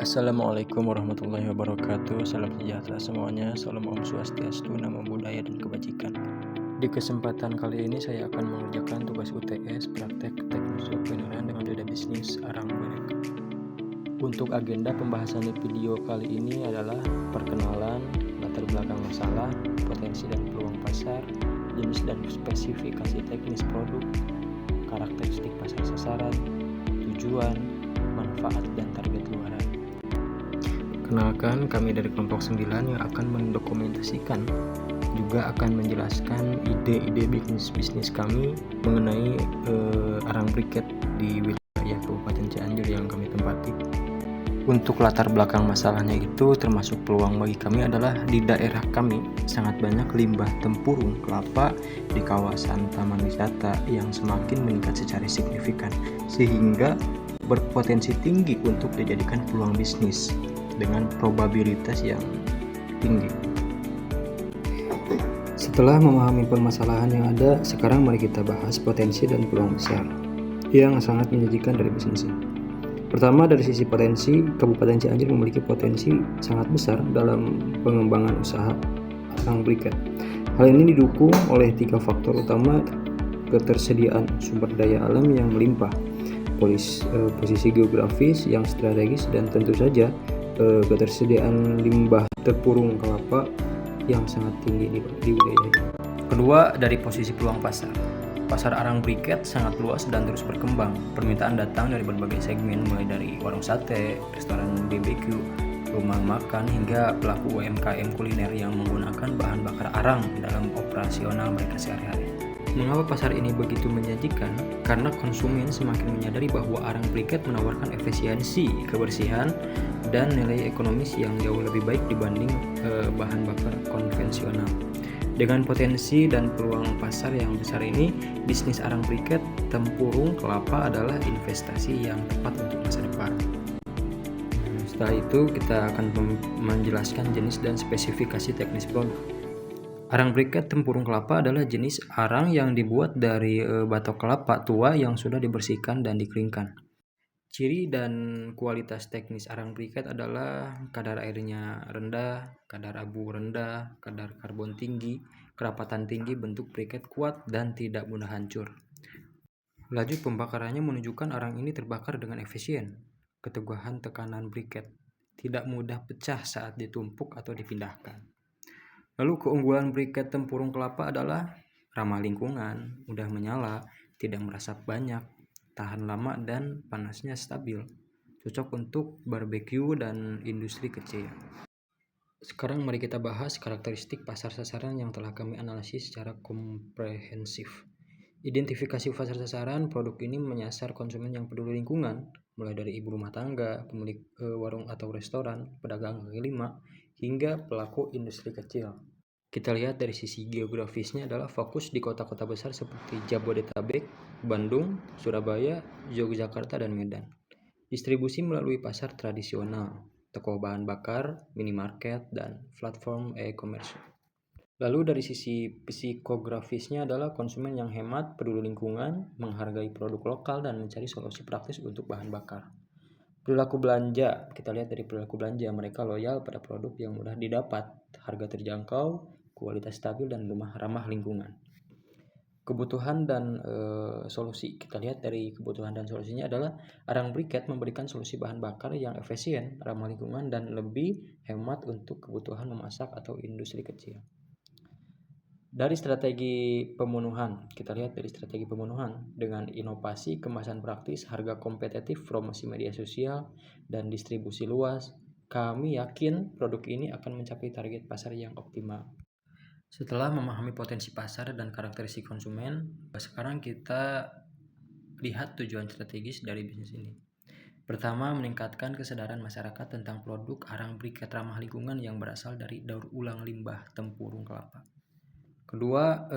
Assalamualaikum warahmatullahi wabarakatuh. Salam sejahtera semuanya. Salam Om Swastiastu, Namo Buddhaya dan kebajikan. Di kesempatan kali ini saya akan mengerjakan tugas UTS praktek teknik entrepreneuran dengan dunia bisnis arang baik. Untuk agenda pembahasan di video kali ini adalah perkenalan, latar belakang masalah, potensi dan peluang pasar, jenis dan spesifikasi teknis produk, karakteristik pasar sasaran, tujuan, manfaat dan target luaran. Kenalkan, kami dari kelompok 9 yang akan mendokumentasikan juga akan menjelaskan ide-ide bisnis kami mengenai arang briket di wilayah Kabupaten Cianjur yang kami tempati. Untuk latar belakang masalahnya itu termasuk peluang bagi kami adalah di daerah kami sangat banyak limbah tempurung kelapa di kawasan taman wisata yang semakin meningkat secara signifikan sehingga berpotensi tinggi untuk dijadikan peluang bisnis dengan probabilitas yang tinggi. Setelah memahami permasalahan yang ada, sekarang mari kita bahas potensi dan peluang besar yang sangat menjanjikan dari bisnis ini. Pertama, dari sisi potensi, Kabupaten Cianjur memiliki potensi sangat besar dalam pengembangan usaha arang briket. Hal ini didukung oleh 3 faktor utama: ketersediaan sumber daya alam yang melimpah, posisi geografis yang strategis, dan tentu saja ketersediaan limbah tempurung kelapa yang sangat tinggi di wilayah ini. Kedua, dari posisi peluang pasar. Pasar arang briket sangat luas dan terus berkembang. Permintaan datang dari berbagai segmen, mulai dari warung sate, restoran BBQ, rumah makan, hingga pelaku UMKM kuliner yang menggunakan bahan bakar arang dalam operasional mereka sehari-hari. Mengapa pasar ini begitu menjanjikan? Karena konsumen semakin menyadari bahwa arang briket menawarkan efisiensi, kebersihan, dan nilai ekonomis yang jauh lebih baik dibanding bahan bakar konvensional. Dengan potensi dan peluang pasar yang besar ini, bisnis arang briket tempurung kelapa adalah investasi yang tepat untuk masa depan. Setelah itu kita akan menjelaskan jenis dan spesifikasi teknis produk. Arang briket tempurung kelapa adalah jenis arang yang dibuat dari batok kelapa tua yang sudah dibersihkan dan dikeringkan. Ciri dan kualitas teknis arang briket adalah kadar airnya rendah, kadar abu rendah, kadar karbon tinggi, kerapatan tinggi, bentuk briket kuat, dan tidak mudah hancur. Laju pembakarannya menunjukkan arang ini terbakar dengan efisien. Keteguhan tekanan briket tidak mudah pecah saat ditumpuk atau dipindahkan. Lalu keunggulan briket tempurung kelapa adalah ramah lingkungan, mudah menyala, tidak merasap banyak, tahan lama, dan panasnya stabil. Cocok untuk barbeque dan industri kecil. Sekarang mari kita bahas karakteristik pasar sasaran yang telah kami analisis secara komprehensif. Identifikasi pasar sasaran produk ini menyasar konsumen yang peduli lingkungan, mulai dari ibu rumah tangga, pemilik warung atau restoran, pedagang kaki lima, hingga pelaku industri kecil. Kita lihat dari sisi geografisnya adalah fokus di kota-kota besar seperti Jabodetabek, Bandung, Surabaya, Yogyakarta, dan Medan. Distribusi melalui pasar tradisional, toko bahan bakar, minimarket, dan platform e-commerce. Lalu dari sisi psikografisnya adalah konsumen yang hemat, peduli lingkungan, menghargai produk lokal, dan mencari solusi praktis untuk bahan bakar. Perilaku belanja, kita lihat dari perilaku belanja, mereka loyal pada produk yang mudah didapat, harga terjangkau, kualitas stabil, dan ramah lingkungan. Kebutuhan dan solusi, kita lihat dari kebutuhan dan solusinya adalah arang briket memberikan solusi bahan bakar yang efisien, ramah lingkungan, dan lebih hemat untuk kebutuhan memasak atau industri kecil. Dari strategi pemenuhan, kita lihat dari strategi pemenuhan dengan inovasi, kemasan praktis, harga kompetitif, promosi media sosial, dan distribusi luas, kami yakin produk ini akan mencapai target pasar yang optimal. Setelah memahami potensi pasar dan karakteristik konsumen, sekarang kita lihat tujuan strategis dari bisnis ini. Pertama, meningkatkan kesadaran masyarakat tentang produk arang briket ramah lingkungan yang berasal dari daur ulang limbah tempurung kelapa. Kedua,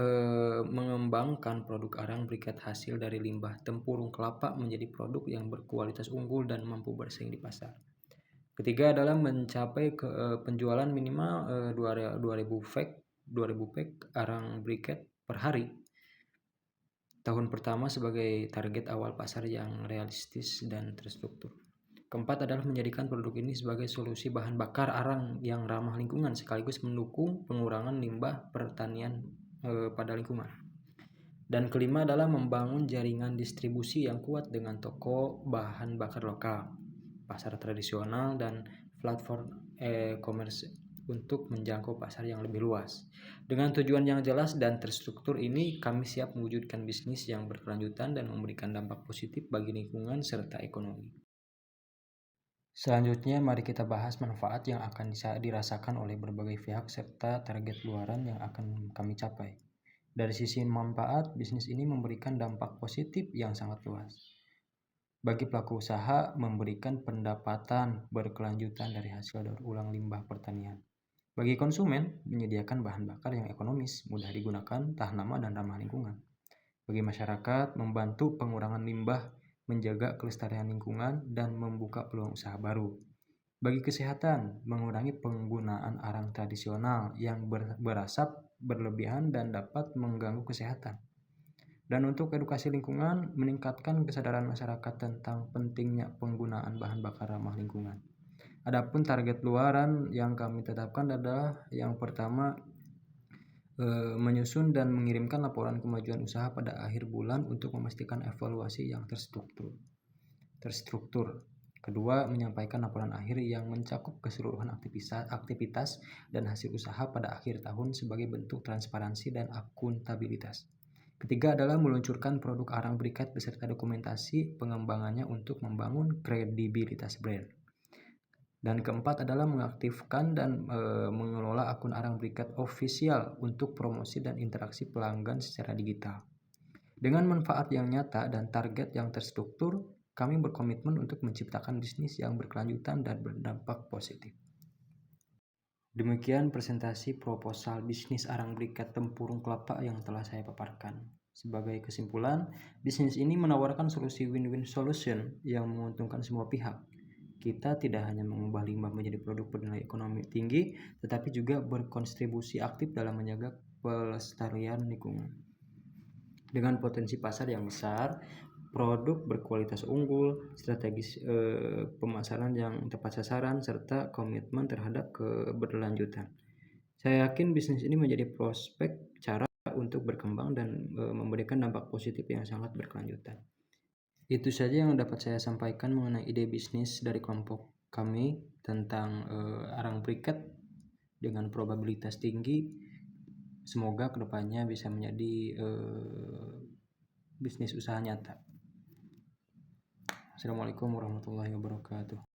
mengembangkan produk arang briket hasil dari limbah tempurung kelapa menjadi produk yang berkualitas unggul dan mampu bersaing di pasar. Ketiga adalah mencapai penjualan minimal 2.000 pack arang briket per hari. Tahun pertama sebagai target awal pasar yang realistis dan terstruktur. Keempat adalah menjadikan produk ini sebagai solusi bahan bakar arang yang ramah lingkungan sekaligus mendukung pengurangan limbah pertanian pada lingkungan. Dan kelima adalah membangun jaringan distribusi yang kuat dengan toko bahan bakar lokal, pasar tradisional, dan platform e-commerce untuk menjangkau pasar yang lebih luas. Dengan tujuan yang jelas dan terstruktur ini, kami siap mewujudkan bisnis yang berkelanjutan dan memberikan dampak positif bagi lingkungan serta ekonomi. Selanjutnya, mari kita bahas manfaat yang akan dirasakan oleh berbagai pihak serta target luaran yang akan kami capai. Dari sisi manfaat, bisnis ini memberikan dampak positif yang sangat luas. Bagi pelaku usaha, memberikan pendapatan berkelanjutan dari hasil daur ulang limbah pertanian. Bagi konsumen, menyediakan bahan bakar yang ekonomis, mudah digunakan, tahan lama, dan ramah lingkungan. Bagi masyarakat, membantu pengurangan limbah, menjaga kelestarian lingkungan, dan membuka peluang usaha baru. Bagi kesehatan, mengurangi penggunaan arang tradisional yang berasap berlebihan dan dapat mengganggu kesehatan. Dan untuk edukasi lingkungan, meningkatkan kesadaran masyarakat tentang pentingnya penggunaan bahan bakar ramah lingkungan. Adapun target luaran yang kami tetapkan adalah yang pertama, menyusun dan mengirimkan laporan kemajuan usaha pada akhir bulan untuk memastikan evaluasi yang terstruktur. Kedua, menyampaikan laporan akhir yang mencakup keseluruhan aktivitas dan hasil usaha pada akhir tahun sebagai bentuk transparansi dan akuntabilitas. Ketiga adalah meluncurkan produk arang briket beserta dokumentasi pengembangannya untuk membangun kredibilitas brand. Dan keempat adalah mengaktifkan dan mengelola akun arang briket official untuk promosi dan interaksi pelanggan secara digital. Dengan manfaat yang nyata dan target yang terstruktur, kami berkomitmen untuk menciptakan bisnis yang berkelanjutan dan berdampak positif. Demikian presentasi proposal bisnis arang briket tempurung kelapa yang telah saya paparkan. Sebagai kesimpulan, bisnis ini menawarkan solusi win-win solution yang menguntungkan semua pihak. Kita tidak hanya mengubah limbah menjadi produk bernilai ekonomi tinggi, tetapi juga berkontribusi aktif dalam menjaga pelestarian lingkungan. Dengan potensi pasar yang besar, produk berkualitas unggul, strategis pemasaran yang tepat sasaran, serta komitmen terhadap keberlanjutan. Saya yakin bisnis ini menjadi prospek cara untuk berkembang dan memberikan dampak positif yang sangat berkelanjutan. Itu saja yang dapat saya sampaikan mengenai ide bisnis dari kelompok kami tentang arang briket dengan probabilitas tinggi. Semoga kedepannya bisa menjadi bisnis usaha nyata. Assalamualaikum warahmatullahi wabarakatuh.